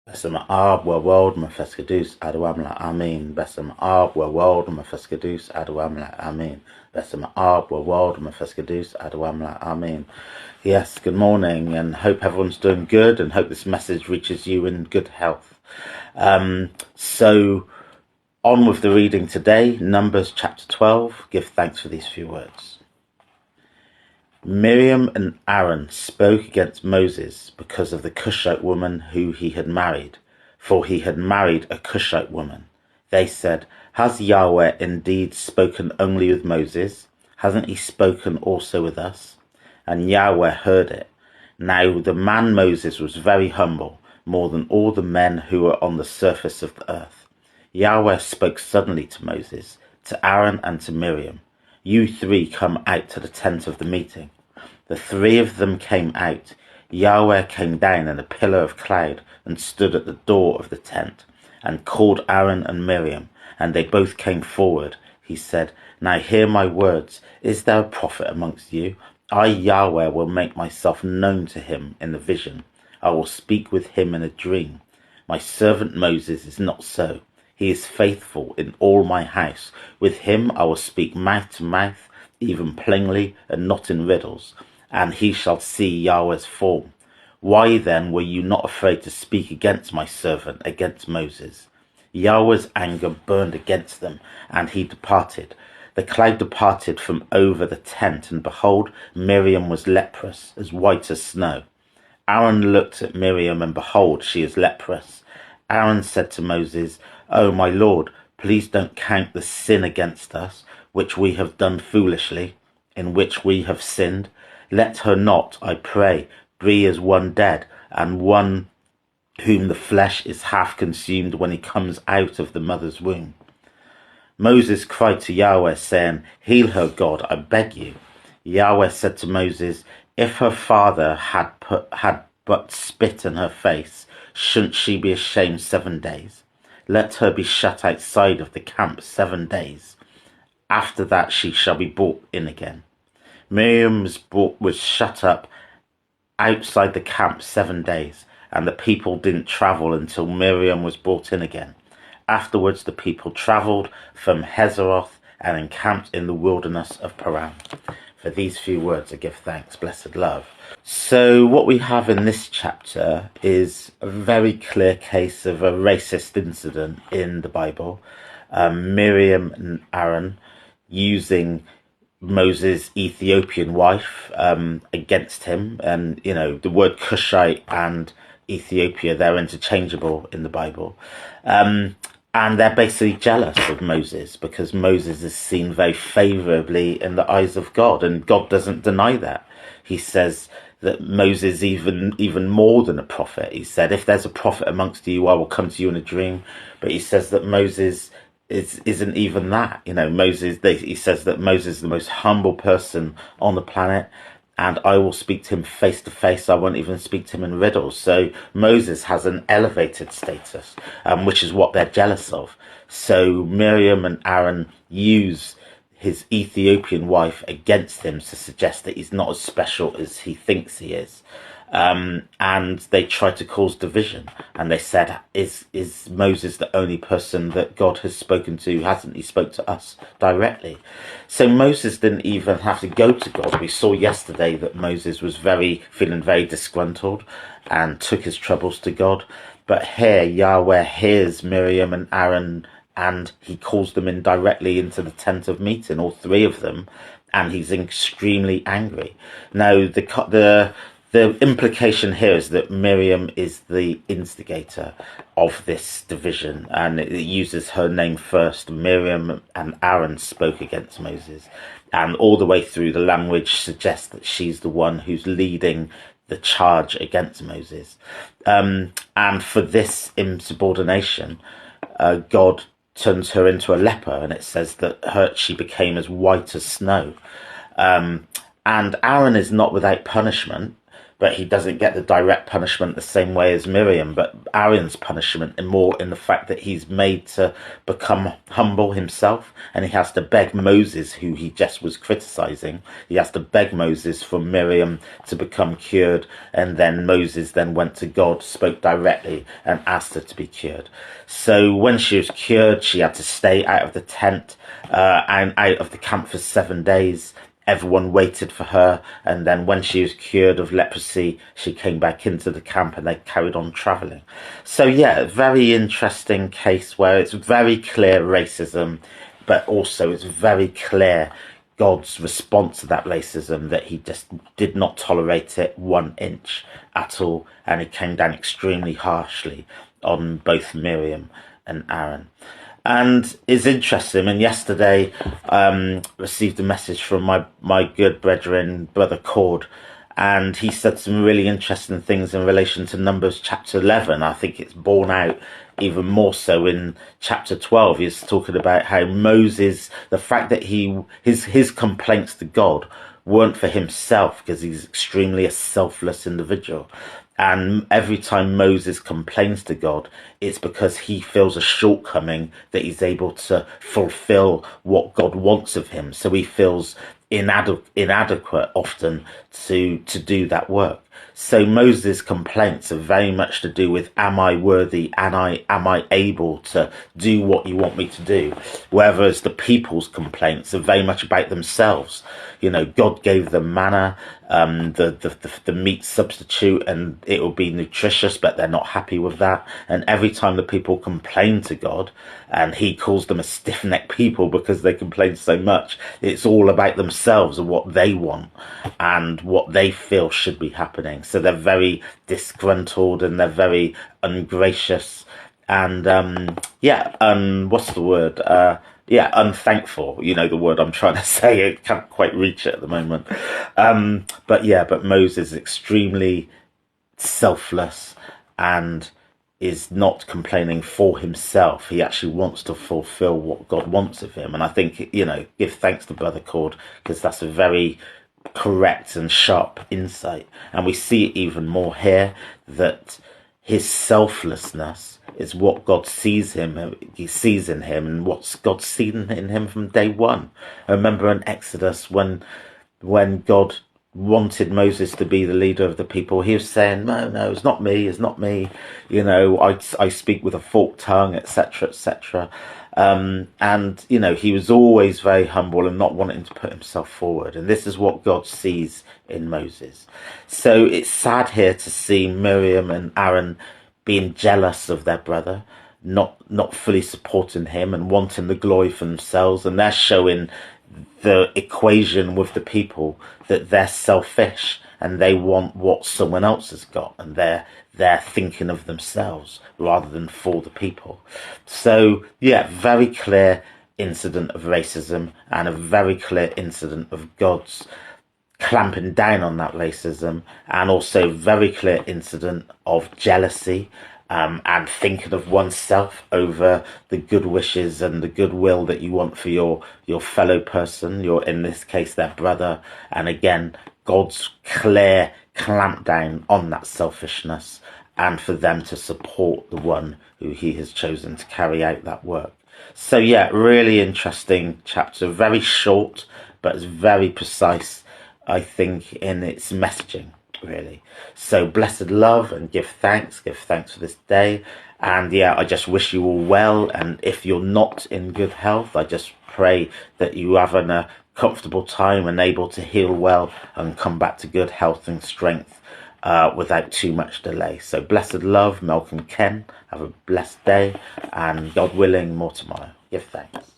Besem Ab world mefeskadus adwamla amin. Besem Ab world mefeskadus adwamla amin. Besem Ab world mefeskadus adwamla amin. Yes, good morning, and hope everyone's doing good, and hope this message reaches you in good health. So on with the reading today, Numbers chapter 12. Give thanks for these few words. Miriam and Aaron spoke against Moses because of the Cushite woman who he had married, for he had married a Cushite woman. They said, "Has Yahweh indeed spoken only with Moses? Hasn't he spoken also with us?" And Yahweh heard it. Now the man Moses was very humble, more than all the men who were on the surface of the earth. Yahweh spoke suddenly to Moses, to Aaron and to Miriam. "You three come out to the tent of the meeting." The three of them came out. Yahweh came down in a pillar of cloud and stood at the door of the tent and called Aaron and Miriam, and they both came forward. He said, "Now hear my words. Is there a prophet amongst you? I, Yahweh, will make myself known to him in a vision. I will speak with him in a dream. My servant Moses is not so. He is faithful in all my house. With him I will speak mouth to mouth, even plainly, and not in riddles, and he shall see Yahweh's form. Why then were you not afraid to speak against my servant, against Moses?" Yahweh's anger burned against them, and he departed. The cloud departed from over the tent, and behold, Miriam was leprous, as white as snow. Aaron looked at Miriam, and behold, she is leprous. Aaron said to Moses, "Oh, my Lord, please don't count the sin against us, which we have done foolishly, in which we have sinned. Let her not, I pray, be as one dead, and one whom the flesh is half consumed when he comes out of the mother's womb." Moses cried to Yahweh, saying, "Heal her, God, I beg you." Yahweh said to Moses, "If her father had but spit in her face, shouldn't she be ashamed 7 days? Let her be shut outside of the camp 7 days. After that she shall be brought in again." Miriam was shut up outside the camp 7 days, and the people didn't travel until Miriam was brought in again. Afterwards the people travelled from Hazeroth and encamped in the wilderness of Paran. For these few words I give thanks, blessed love. So what we have in this chapter is a very clear case of a racist incident in the Bible. Miriam and Aaron using Moses' Ethiopian wife against him, and the word Cushite and Ethiopia, they're interchangeable in the Bible, and they're basically jealous of Moses because Moses is seen very favorably in the eyes of God, and God doesn't deny that. He says that Moses even more than a prophet. He said, "If there's a prophet amongst you, I will come to you in a dream." But he says that Moses isn't even that. He says that Moses is the most humble person on the planet, and I will speak to him face to face. I won't even speak to him in riddles. So Moses has an elevated status, which is what they're jealous of. So Miriam and Aaron use his Ethiopian wife against him to suggest that he's not as special as he thinks he is. And they tried to cause division, and they said, is Moses the only person that God has spoken to? Hasn't he spoke to us directly? So Moses didn't even have to go to God. We saw yesterday that Moses was feeling very disgruntled and took his troubles to God. But here Yahweh hears Miriam and Aaron, and he calls them in directly into the tent of meeting, all three of them, and he's extremely angry. Now the implication here is that Miriam is the instigator of this division, and it uses her name first. Miriam and Aaron spoke against Moses, and all the way through the language suggests that she's the one who's leading the charge against Moses. And for this insubordination, God turns her into a leper, and it says that she became as white as snow. And Aaron is not without punishment, but he doesn't get the direct punishment the same way as Miriam. But Aaron's punishment is more in the fact that he's made to become humble himself, and he has to beg Moses, who he just was criticizing. He has to beg Moses for Miriam to become cured, and then Moses then went to God, spoke directly, and asked her to be cured. So when she was cured, she had to stay out of the tent and out of the camp for 7 days. Everyone waited for her, and then when she was cured of leprosy, she came back into the camp and they carried on traveling. So yeah, very interesting case where it's very clear racism, but also it's very clear God's response to that racism, that he just did not tolerate it 1 inch at all, and it came down extremely harshly on both Miriam and Aaron. And it's interesting, and yesterday received a message from my good brethren, Brother Cord, and he said some really interesting things in relation to Numbers chapter 11. I think it's borne out even more so in chapter 12. He's talking about how Moses, the fact that his complaints to God weren't for himself, because he's extremely a selfless individual. And every time Moses complains to God, it's because he feels a shortcoming that he's able to fulfill what God wants of him. So he feels inadequate often to do that work. So Moses' complaints are very much to do with, am I worthy and am I able to do what you want me to do? Whereas the people's complaints are very much about themselves. You know, God gave them manna, the meat substitute, and it will be nutritious, but they're not happy with that. And every time the people complain to God, and he calls them a stiff-necked people because they complain so much, it's all about themselves and what they want and what they feel should be happening. So they're very disgruntled and they're very ungracious and what's the word? Unthankful. You know the word I'm trying to say. I can't quite reach it at the moment. But Moses is extremely selfless and is not complaining for himself. He actually wants to fulfill what God wants of him. And I think, give thanks to Brother Cord, because that's a very correct and sharp insight. And we see it even more here, that his selflessness is what God sees him. He sees in him, and what's God seen in him from day one. I remember in Exodus when God wanted Moses to be the leader of the people, he was saying, no, it's not me, I speak with a forked tongue, etc. And he was always very humble and not wanting to put himself forward. And this is what God sees in Moses. So it's sad here to see Miriam and Aaron being jealous of their brother, not fully supporting him and wanting the glory for themselves. And they're showing the equation with the people that they're selfish and they want what someone else has got, and they're thinking of themselves rather than for the people. So very clear incident of racism, and a very clear incident of God's clamping down on that racism, and also very clear incident of jealousy and thinking of oneself over the good wishes and the goodwill that you want for your fellow person, in this case, their brother. And again, God's clear clamp down on that selfishness, and for them to support the one who he has chosen to carry out that work. So really interesting chapter, very short, but it's very precise, I think, in its messaging, really. So blessed love, and give thanks for this day. And I just wish you all well. And if you're not in good health, I just pray that you have a comfortable time and able to heal well and come back to good health and strength without too much delay. So blessed love, Malcolm Ken. Have a blessed day, and God willing, more tomorrow. Give thanks.